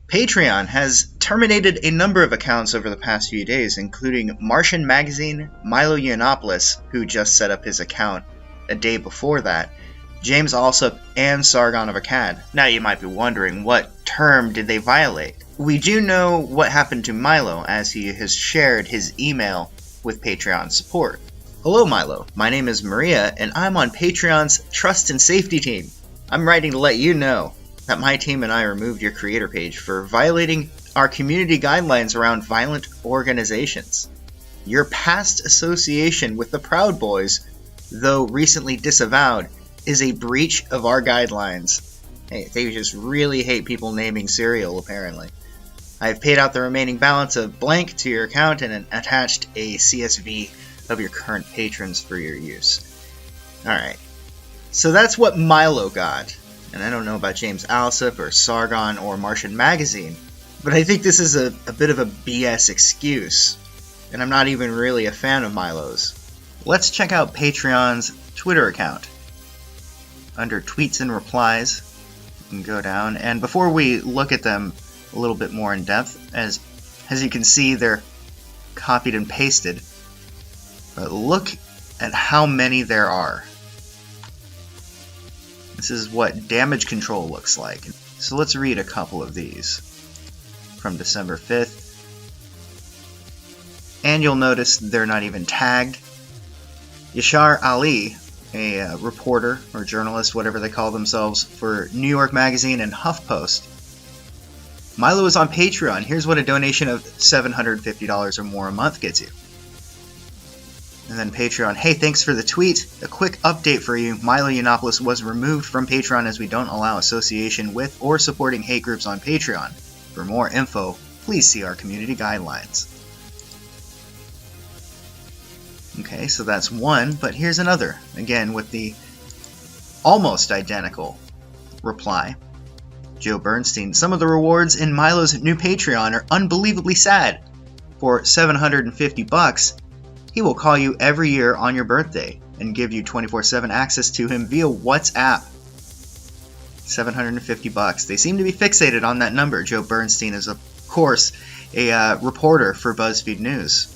Patreon has terminated a number of accounts over the past few days, including Martian Magazine, Milo Yiannopoulos, who just set up his account a day before that, James Allsup, and Sargon of Akkad. Now you might be wondering, what term did they violate? We do know what happened to Milo, as he has shared his email with Patreon support. Hello Milo, my name is Maria, and I'm on Patreon's Trust and Safety team. I'm writing to let you know that my team and I removed your creator page for violating our community guidelines around violent organizations. Your past association with the Proud Boys, though recently disavowed, is a breach of our guidelines. Hey, they just really hate people naming cereal, apparently. I've paid out the remaining balance of blank to your account and attached a CSV of your current patrons for your use. Alright, so that's what Milo got. And I don't know about James Allsup or Sargon or Martian Magazine, but I think this is a bit of a BS excuse, and I'm not even really a fan of Milo's. Let's check out Patreon's Twitter account. Under tweets and replies, you can go down, and before we look at them a little bit more in depth, as you can see, they're copied and pasted, but look at how many there are. This is what damage control looks like. So let's read a couple of these from December 5th. And you'll notice they're not even tagged. Yashar Ali, a reporter or journalist, whatever they call themselves, for New York Magazine and HuffPost. Milo is on Patreon. Here's what a donation of $750 or more a month gets you. And then Patreon, hey, thanks for the tweet. A quick update for you. Milo Yiannopoulos was removed from Patreon as we don't allow association with or supporting hate groups on Patreon. For more info, please see our community guidelines. Okay, so that's one, but here's another. Again, with the almost identical reply. Joe Bernstein, some of the rewards in Milo's new Patreon are unbelievably sad. For $750, he will call you every year on your birthday and give you 24/7 access to him via WhatsApp. $750. They seem to be fixated on that number. Joe Bernstein is, of course, a reporter for BuzzFeed News.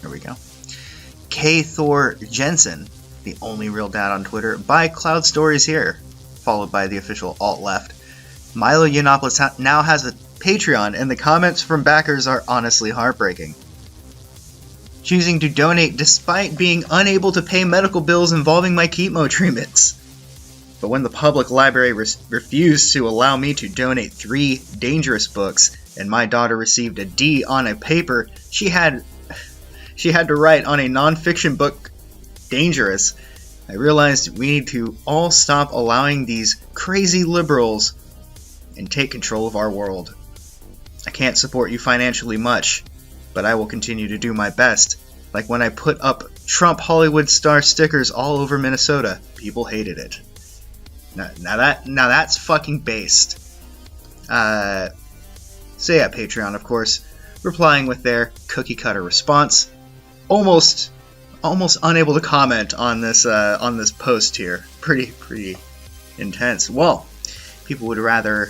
There we go. K. Thor Jensen, the only real dad on Twitter, by Cloud Stories here, followed by the official alt-left. Milo Yiannopoulos now has a Patreon, and the comments from backers are honestly heartbreaking. Choosing to donate despite being unable to pay medical bills involving my chemo treatments. But when the public library refused to allow me to donate 3 dangerous books, and my daughter received a D on a paper she had to write on a non-fiction book, dangerous, I realized we need to all stop allowing these crazy liberals and take control of our world. I can't support you financially much, but I will continue to do my best. Like when I put up Trump Hollywood star stickers all over Minnesota, people hated it. Now that's fucking based. So yeah, Patreon, of course, replying with their cookie cutter response. Almost unable to comment on this post here. Pretty intense. Well, people would rather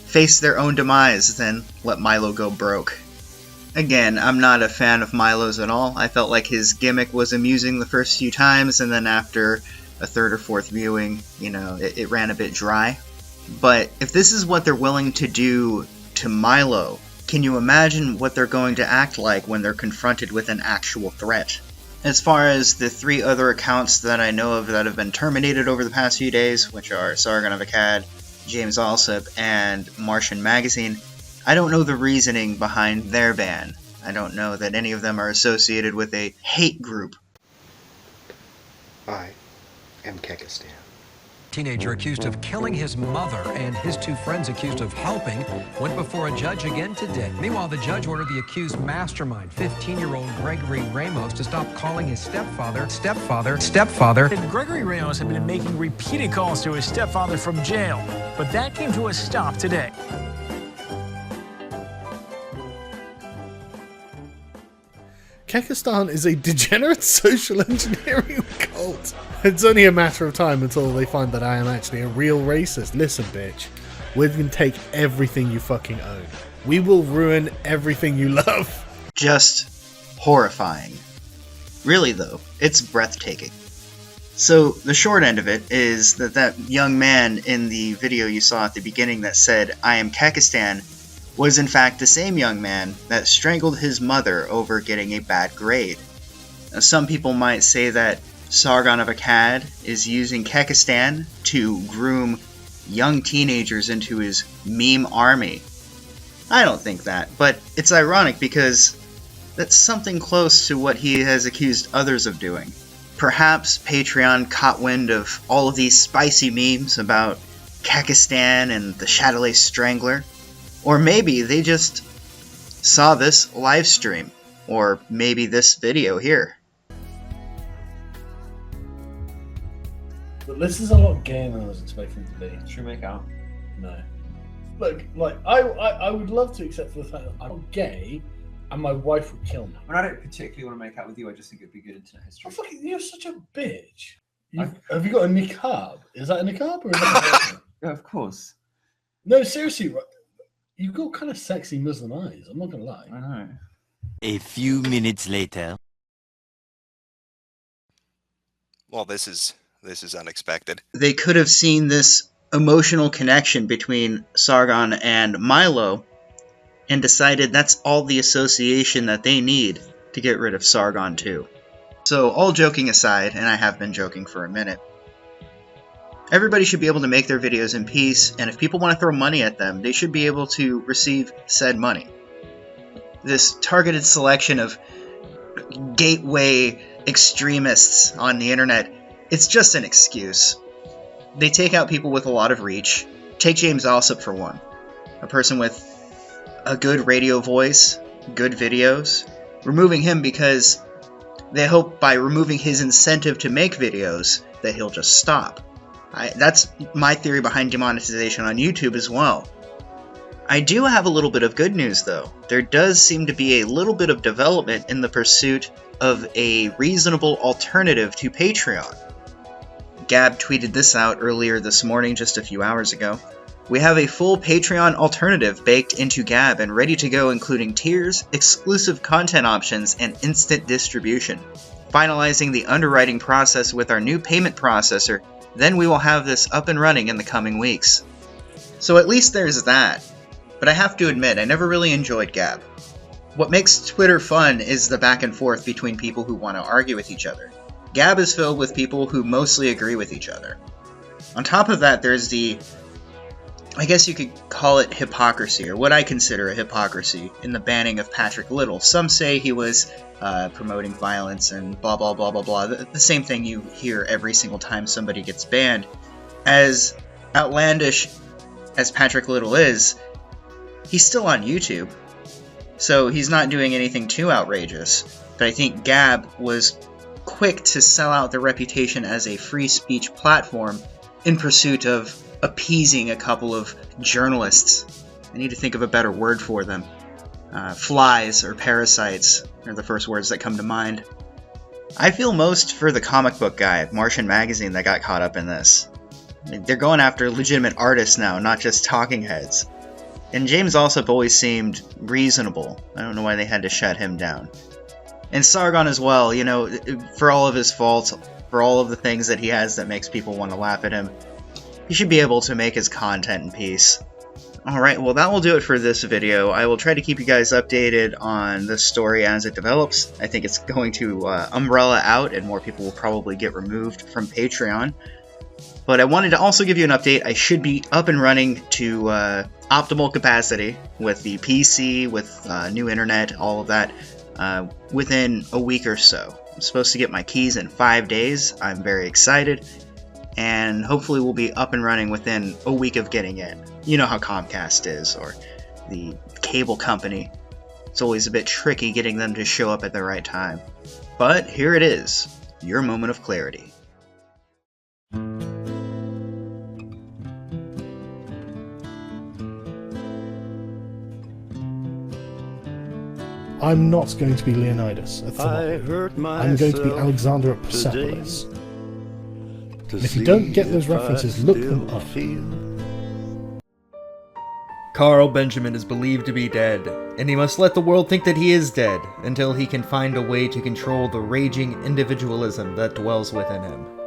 face their own demise than let Milo go broke. Again, I'm not a fan of Milo's at all. I felt like his gimmick was amusing the first few times, and then after a third or fourth viewing, it ran a bit dry. But if this is what they're willing to do to Milo, can you imagine what they're going to act like when they're confronted with an actual threat? As far as the 3 other accounts that I know of that have been terminated over the past few days, which are Sargon of Akkad, James Allsup, and Martian Magazine, I don't know the reasoning behind their ban. I don't know that any of them are associated with a hate group. I am Kekistan. Teenager accused of killing his mother and his 2 friends accused of helping went before a judge again today. Meanwhile, the judge ordered the accused mastermind, 15-year-old Gregory Ramos, to stop calling his stepfather. And Gregory Ramos had been making repeated calls to his stepfather from jail, but that came to a stop today. Kekistan is a degenerate social engineering cult. It's only a matter of time until they find that I am actually a real racist. Listen, bitch. we're going to take everything you fucking own. We will ruin everything you love. Just horrifying. Really, though, it's breathtaking. So, the short end of it is that young man in the video you saw at the beginning that said, "I am Kekistan," was in fact the same young man that strangled his mother over getting a bad grade. Now, some people might say that Sargon of Akkad is using Kekistan to groom young teenagers into his meme army. I don't think that, but it's ironic because that's something close to what he has accused others of doing. Perhaps Patreon caught wind of all of these spicy memes about Kekistan and the Chatelet Strangler. Or maybe they just saw this live stream. Or maybe this video here. But this is a lot gayer than I was expecting to be. Should we make out? No. Look, I would love to, except for the fact that I'm not gay and my wife would kill me. I mean, I don't particularly want to make out with you. I just think it'd be good internet history. You're such a bitch. Have you got a niqab? Is that a niqab or is that a Yeah, of course. No, seriously, you've got kind of sexy Muslim eyes. I'm not going to lie. I know. A few minutes later. Well, this is unexpected. They could have seen this emotional connection between Sargon and Milo and decided that's all the association that they need to get rid of Sargon too. So, all joking aside, and I have been joking for a minute, everybody should be able to make their videos in peace, and if people want to throw money at them, they should be able to receive said money. This targeted selection of gateway extremists on the internet, it's just an excuse. They take out people with a lot of reach. Take James Allsup for one. A person with a good radio voice, good videos. Removing him because they hope by removing his incentive to make videos that he'll just stop. That's my theory behind demonetization on YouTube as well. I do have a little bit of good news though. There does seem to be a little bit of development in the pursuit of a reasonable alternative to Patreon. Gab tweeted this out earlier this morning, just a few hours ago. We have a full Patreon alternative baked into Gab and ready to go, including tiers, exclusive content options, and instant distribution. Finalizing the underwriting process with our new payment processor, then we will have this up and running in the coming weeks. So at least there's that. But I have to admit, I never really enjoyed Gab. What makes Twitter fun is the back and forth between people who want to argue with each other. Gab is filled with people who mostly agree with each other. On top of that, there's the, I guess you could call it hypocrisy, or what I consider a hypocrisy, in the banning of Patrick Little. Some say he was promoting violence and blah blah blah blah blah. The same thing you hear every single time somebody gets banned. As outlandish as Patrick Little is, he's still on YouTube, so he's not doing anything too outrageous. But I think Gab was quick to sell out their reputation as a free speech platform in pursuit of appeasing a couple of journalists. I need to think of a better word for them. Flies or parasites are the first words that come to mind. I feel most for the comic book guy at Martian magazine that got caught up in this. They're going after legitimate artists now, not just talking heads. And James Allsup always seemed reasonable. I don't know why they had to shut him down. And Sargon as well, you know, for all of his faults, for all of the things that he has that makes people want to laugh at him, he should be able to make his content in peace. Alright, well that will do it for this video. I will try to keep you guys updated on this story as it develops. I think it's going to umbrella out and more people will probably get removed from Patreon. But I wanted to also give you an update. I should be up and running to optimal capacity with the PC, with new internet, all of that, within a week or so. I'm supposed to get my keys in 5 days. I'm very excited. And hopefully we'll be up and running within a week of getting in. You know how Comcast is, or the cable company. It's always a bit tricky getting them to show up at the right time. But here it is, your moment of clarity. I'm not going to be Leonidas at Thermopylae. I'm going to be Alexander at Persepolis. And if you don't get those references, look them up. Carl Benjamin is believed to be dead, and he must let the world think that he is dead until he can find a way to control the raging individualism that dwells within him.